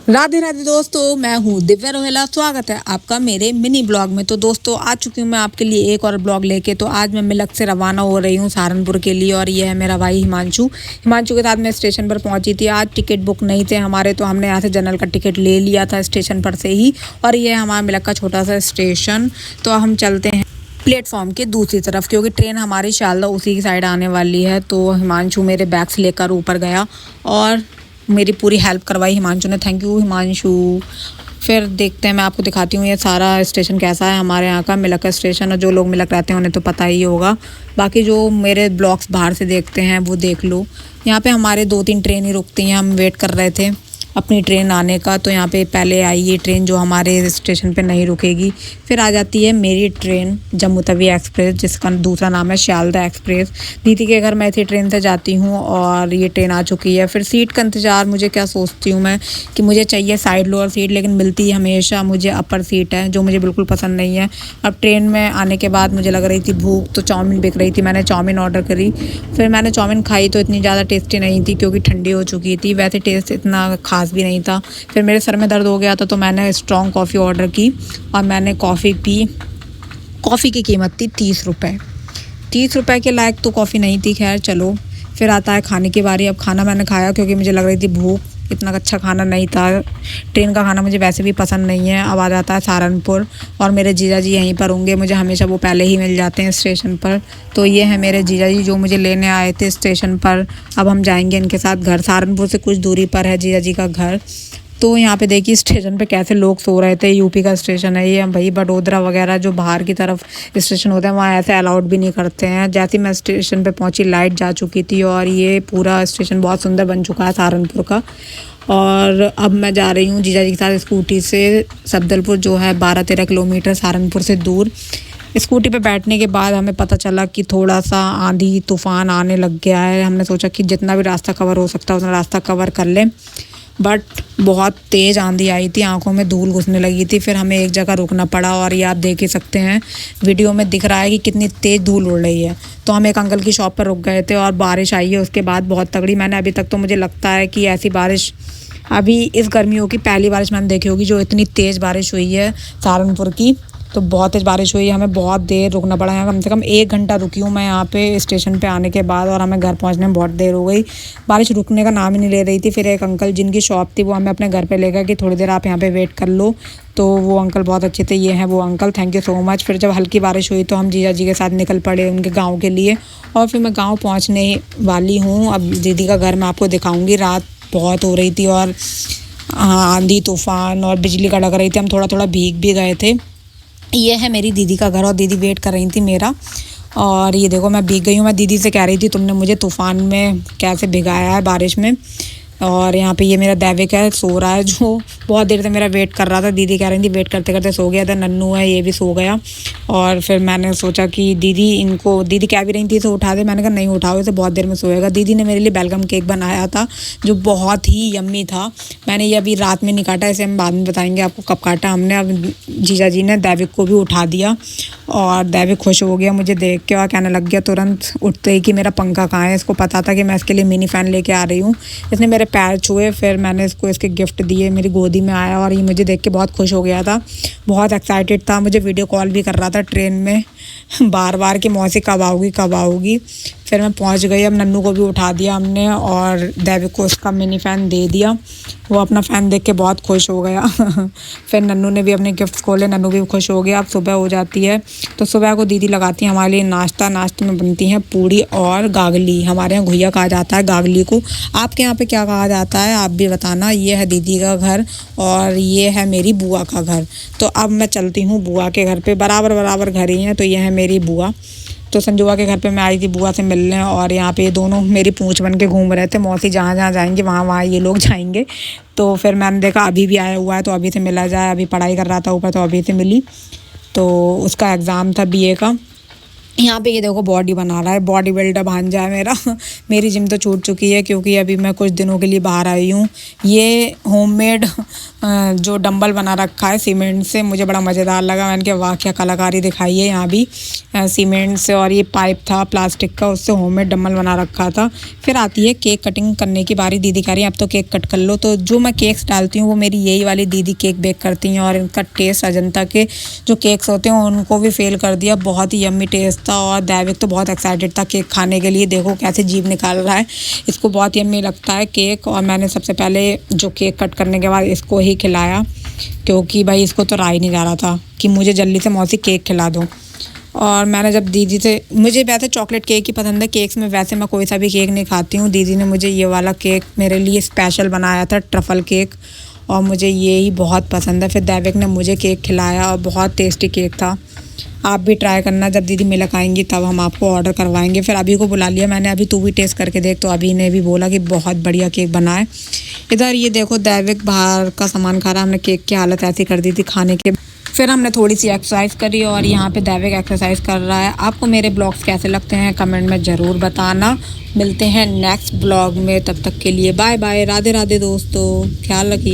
राधे राधे दोस्तों, मैं हूँ दिव्या रोहेला। स्वागत है आपका मेरे मिनी ब्लॉग में। तो दोस्तों आ चुकी हूँ मैं आपके लिए एक और ब्लॉग लेके। तो आज मैं मिलक से रवाना हो रही हूँ सहारनपुर के लिए और ये है मेरा भाई हिमांशु। हिमांशु के साथ मैं स्टेशन पर पहुँची थी। आज टिकट बुक नहीं थे हमारे, तो हमने यहाँ से जनरल का टिकट ले लिया था स्टेशन पर से ही। और ये है हमारा मिलक का छोटा सा स्टेशन। तो हम चलते हैं प्लेटफॉर्म के दूसरी तरफ, क्योंकि ट्रेन हमारी शालदा उसी की साइड आने वाली है। तो हिमांशु मेरे बैग्स लेकर ऊपर गया और मेरी पूरी हेल्प करवाई हिमांशु ने। Thank you Himanshu. फिर देखते हैं, मैं आपको दिखाती हूँ ये सारा स्टेशन कैसा है हमारे यहाँ का मिलक का स्टेशन। और जो लोग मिलक रहते हैं उन्हें तो पता ही होगा, बाकी जो मेरे ब्लॉग्स बाहर से देखते हैं वो देख लो। यहाँ पे हमारे 2-3 ट्रेन ही रुकती हैं। हम वेट कर रहे थे अपनी ट्रेन आने का। तो यहाँ पे पहले आई ये ट्रेन जो हमारे स्टेशन पे नहीं रुकेगी। फिर आ जाती है मेरी ट्रेन जम्मू तवी एक्सप्रेस, जिसका दूसरा नाम है शालदा एक्सप्रेस। दीदी के घर मैं इसी ट्रेन से जाती हूँ और ये ट्रेन आ चुकी है। फिर सीट का इंतज़ार, मुझे क्या सोचती हूँ मैं कि मुझे चाहिए साइड लोअर सीट, लेकिन मिलती हमेशा मुझे अपर सीट है, जो मुझे बिल्कुल पसंद नहीं है। अब ट्रेन में आने के बाद मुझे लग रही थी भूख, तो चाउमीन बिक रही थी। मैंने चाउमीन ऑर्डर करी। फिर मैंने चाउमीन खाई तो इतनी ज़्यादा टेस्टी नहीं थी, क्योंकि ठंडी हो चुकी थी। वैसे टेस्ट इतना खास भी नहीं था। फिर मेरे सर में दर्द हो गया था, तो मैंने स्ट्रॉन्ग कॉफ़ी ऑर्डर की और मैंने कॉफ़ी पी। कॉफ़ी की कीमत थी 30 रुपये। 30 रुपये के लायक तो कॉफ़ी नहीं थी। खैर चलो, फिर आता है खाने की बारी। अब खाना मैंने खाया क्योंकि मुझे लग रही थी भूख। इतना अच्छा खाना नहीं था। ट्रेन का खाना मुझे वैसे भी पसंद नहीं है। अब आ जाता है सहारनपुर और मेरे जीजा जी यहीं पर होंगे। मुझे हमेशा वो पहले ही मिल जाते हैं स्टेशन पर। तो ये है मेरे जीजा जी जो मुझे लेने आए थे स्टेशन पर। अब हम जाएंगे इनके साथ घर। सहारनपुर से कुछ दूरी पर है जीजा जी का घर। तो यहाँ पे देखिए स्टेशन पे कैसे लोग सो रहे थे। यूपी का स्टेशन है ये। भाई बड़ोदरा वगैरह जो बाहर की तरफ स्टेशन होते हैं वहाँ ऐसे अलाउड भी नहीं करते हैं। जैसे ही मैं स्टेशन पे पहुँची लाइट जा चुकी थी और ये पूरा स्टेशन बहुत सुंदर बन चुका है सहारनपुर का। और अब मैं जा रही हूँ जीजा जी के साथ स्कूटी से सफदरपुर, जो है 12-13 किलोमीटर सहारनपुर से दूर। स्कूटी पे बैठने के बाद हमें पता चला कि थोड़ा सा आंधी तूफान आने लग गया है। हमने सोचा कि जितना भी रास्ता कवर हो सकता है उतना रास्ता कवर कर लें, बट बहुत तेज़ आंधी आई थी। आंखों में धूल घुसने लगी थी। फिर हमें एक जगह रुकना पड़ा और ये आप देख ही सकते हैं वीडियो में दिख रहा है कि कितनी तेज़ धूल उड़ रही है। तो हम एक अंकल की शॉप पर रुक गए थे और बारिश आई है उसके बाद बहुत तगड़ी। मैंने अभी तक, तो मुझे लगता है कि ऐसी बारिश अभी इस गर्मियों की पहली बारिश मैंने देखी होगी, जो इतनी तेज़ बारिश हुई है सहारनपुर की। तो बहुत तेज़ बारिश हुई है। हमें बहुत देर रुकना पड़ा। यहाँ कम से कम 1 घंटा रुकी हूँ मैं यहाँ पे स्टेशन पे आने के बाद, और हमें घर पहुँचने में बहुत देर हो गई। बारिश रुकने का नाम ही नहीं ले रही थी। फिर एक अंकल जिनकी शॉप थी वो हमें अपने घर पे ले गए कि थोड़ी देर आप यहाँ पे वेट कर लो। तो वो अंकल बहुत अच्छे थे। ये हैं वो uncle, thank you so much. फिर जब हल्की बारिश हुई तो हम जीजा जी के साथ निकल पड़े उनके गाँव के लिए। और फिर मैं गाँव पहुँचने वाली हूँ। अब दीदी का घर मैं आपको दिखाऊँगी। रात बहुत हो रही थी और आंधी तूफान और बिजली कड़क रही थी। हम थोड़ा थोड़ा भीग भी गए थे। ये है मेरी दीदी का घर और दीदी वेट कर रही थी मेरा। और ये देखो मैं भीग गई हूँ। मैं दीदी से कह रही थी तुमने मुझे तूफ़ान में कैसे भिगाया है बारिश में। और यहाँ पे ये मेरा दैविक है, सो रहा है, जो बहुत देर से मेरा वेट कर रहा था। दीदी कह रही थी वेट करते करते सो गया था। नन्नू है, ये भी सो गया। और फिर मैंने सोचा कि दीदी कह भी रही थी तो उठा दे। मैंने कहा नहीं उठाओ, इसे बहुत देर में सोएगा। दीदी ने मेरे लिए वेलकम केक बनाया था जो बहुत ही यम्मी था। मैंने ये अभी रात में नहीं काटा, इसे हम बाद में बताएंगे आपको कब काटा हमने। अब जीजा जी ने दैविक को भी उठा दिया और दैविक खुश हो गया मुझे देख के और कहने लग गया तुरंत उठते ही कि मेरा पंखा कहाँ है। इसको पता था कि मैं इसके लिए मिनी फ़ैन लेके आ रही हूँ। इसने मेरे पैर छुए, फिर मैंने इसको इसके गिफ्ट दिए, मेरी गोदी में आया और ये मुझे देख के बहुत खुश हो गया था। बहुत एक्साइटेड था, मुझे वीडियो कॉल भी कर रहा था ट्रेन में बार बार कि मौसी कब आओगी कब आओगी। फिर मैं पहुंच गई। अब नन्नू को भी उठा दिया हमने और दैविक को उसका मिनी फ़ैन दे दिया। वो अपना फ़ैन देख के बहुत खुश हो गया फिर नन्नू ने भी अपने गिफ्ट्स खोले, नन्नू भी खुश हो गया। अब सुबह हो जाती है तो सुबह को दीदी लगाती है हमारे लिए नाश्ता। नाश्ते में बनती हैं पूड़ी और गागली। हमारे यहाँ घुइया कहा जाता है गागली को। आपके यहाँ पे क्या कहा जाता है आप भी बताना। ये है दीदी का घर और ये है मेरी बुआ का घर। तो अब मैं चलती हूँ बुआ के घर पे। बराबर बराबर घर ही हैं। तो ये है मेरी बुआ। तो संजुआ के घर पे मैं आई थी बुआ से मिलने और यहाँ पे दोनों मेरी पूंछ बन के घूम रहे थे। मौसी जहाँ जहाँ जाएंगे वहाँ वहाँ ये लोग जाएंगे। तो फिर मैंने देखा अभी भी आया हुआ है तो अभी से मिला जाए। अभी पढ़ाई कर रहा था ऊपर तो अभी से मिली। तो उसका एग्ज़ाम था बीए का। यहाँ पे ये देखो बॉडी बना रहा है, बॉडी बिल्डर भांजा है मेरा मेरी जिम तो छूट चुकी है क्योंकि अभी मैं कुछ दिनों के लिए बाहर आई हूँ। ये होममेड जो डंबल बना रखा है सीमेंट से, मुझे बड़ा मज़ेदार लगा। मैंने कहा वाह क्या कलाकारी दिखाई है यहाँ भी सीमेंट से। और ये पाइप था प्लास्टिक का, उससे होममेड डंबल बना रखा था। फिर आती है केक कटिंग करने की बारी। दीदी कह रही है अब तो केक कट कर लो। तो जो मैं केक्स डालती हूँ वो मेरी यही वाली दीदी केक बेक करती हैं, और इनका टेस्ट अजंता के जो केक्स होते हैं उनको भी फेल कर दिया। बहुत ही यम्मी टेस्ट था, और दैविक तो बहुत एक्साइटेड था केक खाने के लिए। देखो कैसे जीभ निकाल रहा है, इसको बहुत यम्मी लगता है केक। और मैंने सबसे पहले जो केक कट करने के बाद इसको ही खिलाया, क्योंकि भाई इसको तो रहा ही नहीं जा रहा था कि मुझे जल्दी से मौसी केक खिला दो। और मैंने जब दीदी से, मुझे वैसे चॉकलेट केक ही पसंद है केक्स में, वैसे मैं कोई सा भी केक नहीं खाती हूँ। दीदी ने मुझे ये वाला केक मेरे लिए स्पेशल बनाया था, ट्रफल केक, और मुझे ये ही बहुत पसंद है। फिर दैविक ने मुझे केक खिलाया और बहुत टेस्टी केक था। आप भी ट्राई करना, जब दीदी मिलक आएंगी तब हम आपको ऑर्डर करवाएंगे। फिर अभी को बुला लिया मैंने, अभी तू भी टेस्ट करके देख। तो अभी ने भी बोला कि बहुत बढ़िया केक बना है। इधर ये देखो दैविक बाहर का सामान खा रहा, हमने केक की हालत ऐसी कर दी थी खाने के। फिर हमने थोड़ी सी एक्सरसाइज करी, और यहाँ पे दैविक एक्सरसाइज कर रहा है। आपको मेरे ब्लॉग्स कैसे लगते हैं कमेंट में ज़रूर बताना। मिलते हैं नेक्स्ट ब्लॉग में, तब तक के लिए बाय बाय, राधे राधे दोस्तों, ख्याल रखिए।